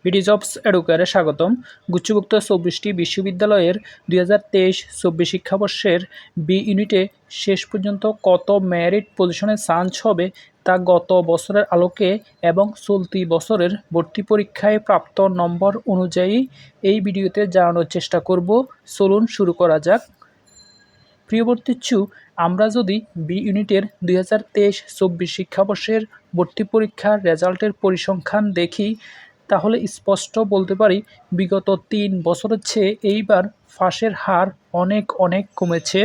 BD jobs এডুকেয়ারে স্বাগতম। গুচ্ছভুক্ত 24টি বিশ্ববিদ্যালয়ের 2023-24 শিক্ষাবর্ষের B ইউনিটে শেষ পর্যন্ত কত মেরিট পজিশনে চান্স হবে তা গত বছরের আলোকে এবং চলতি বছরের ভর্তি পরীক্ষায় প্রাপ্ত নম্বর অনুযায়ী এই ভিডিওতে জানানোর চেষ্টা করব। চলুন শুরু করা যাক। প্রিয় ভর্তিচ্ছু, আমরা যদি বি ইউনিটের 2023-24 শিক্ষাবর্ষের ভর্তি পরীক্ষার রেজাল্টের পরিসংখ্যান দেখি, তাহলে স্পষ্ট বলতে পারি বিগত 3 বছরের চেয়ে এইবার ফাঁসের হার অনেক কমেছে।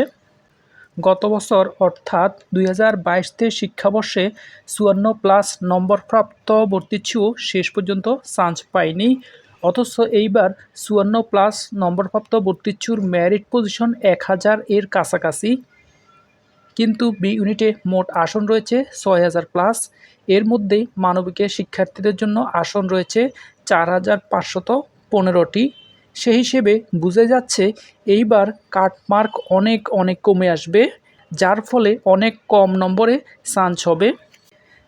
গত বছর অর্থাৎ 2022 শিক্ষাবর্ষে 54+ নম্বরপ্রাপ্ত ভর্তিচ্ছু শেষ পর্যন্ত চান্স পায়নি, অথচ এইবার 54+ নম্বরপ্রাপ্ত ভর্তিচ্ছুর মেরিট পজিশন 1000 এর কাছাকাছি। কিন্তু বি ইউনিটে মোট আসন রয়েছে 6000+। এর মধ্যে মানবিকের শিক্ষার্থীদের জন্য আসন রয়েছে 4515টি। সেই হিসেবে বুঝে যাচ্ছে এইবার কাটমার্ক অনেক কমে আসবে, যার ফলে অনেক কম নম্বরে চান্স হবে।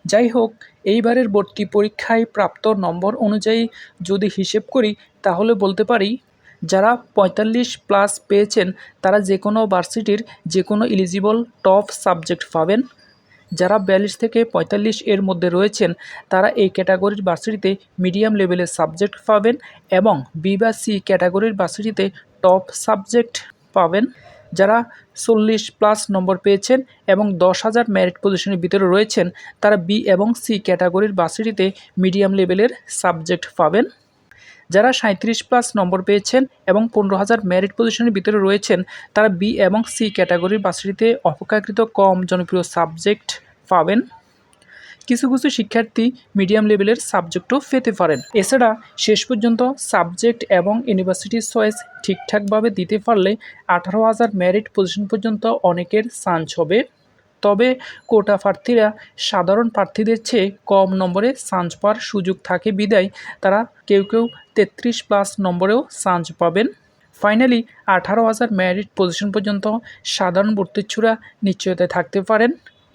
যাই হোক, এইবারের ভর্তি পরীক্ষায় প্রাপ্ত নম্বর অনুযায়ী যদি হিসেব করি, তাহলে বলতে পারি যারা 45+ পেয়েছেন তারা যে কোনো ভার্সিটির যে কোনো এলিজিবল টপ সাবজেক্ট পাবেন। যারা 42 থেকে 45 এর মধ্যে রয়েছেন তারা এই ক্যাটাগরির ভার্সিটিতে মিডিয়াম লেভেলের সাবজেক্ট পাবেন এবং বি বা সি ক্যাটাগরির ভার্সিটিতে টপ সাবজেক্ট পাবেন। যারা 40+ নম্বর পেয়েছেন এবং 10,000 মেরিট পজিশনের ভিতরে রয়েছেন তারা বি এবং সি ক্যাটাগরির ভার্সিটিতে মিডিয়াম লেভেলের সাবজেক্ট পাবেন। যারা 37+ নম্বর পেয়েছেন এবং 15,000 মেরিট পজিশনের ভিতরে রয়েছেন তারা বি এবং সি ক্যাটাগরির ভার্সিটিতে অপেক্ষাকৃত কম জনপ্রিয় সাবজেক্ট পাবেন। কিছু শিক্ষার্থী মিডিয়াম লেভেলের সাবজেক্টও পেতে পারেন। এছাড়া শেষ পর্যন্ত সাবজেক্ট এবং ইউনিভার্সিটি চয়েস ঠিকঠাকভাবে দিতে পারলে 18,000 মেরিট পজিশন পর্যন্ত অনেকের চান্স হবে। তবে কোটা প্রার্থীরা সাধারণ প্রার্থীদের চেয়ে কম নম্বরে চান্স পাওয়ার সুযোগ থাকে বিদায় তারা কেউ 33+ নম্বরেও চান্স পাবেন। ফাইনালি 18,000 মেরিট পজিশন পর্যন্ত সাধারণ ভর্তিচ্ছুরা নিশ্চয়তায় থাকতে পারেন।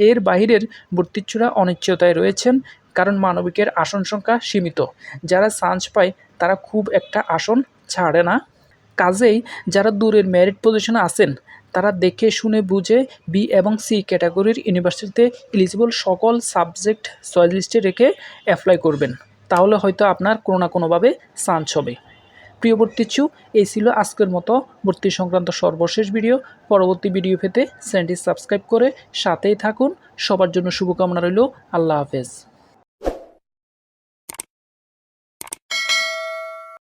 এর বাহিরের ভর্তিচ্ছুরা অনিশ্চয়তায় রয়েছেন, কারণ মানবিকের আসন সংখ্যা সীমিত। যারা চান্স পায় তারা খুব একটা আসন ছাড়ে না। কাজেই যারা দূরের মেরিট পজিশনে আছেন তারা দেখে শুনে বুঝে বি এবং সি ক্যাটাগরির ইউনিভার্সিটিতে এলিজিবল সকল সাবজেক্ট চয়েস লিস্টে রেখে অ্যাপ্লাই করবেন, তাহলে হয়তো আপনার কোনো না কোনোভাবে চান্স হবে। প্রিয় ভর্তিচ্ছু, এই ছিল আজকের মতো ভর্তি সংক্রান্ত সর্বশেষ ভিডিও। পরবর্তী ভিডিও পেতে চ্যানেলটি সাবস্ক্রাইব করে সাথেই থাকুন। সবার জন্য শুভকামনা রইল। আল্লাহ হাফেজ।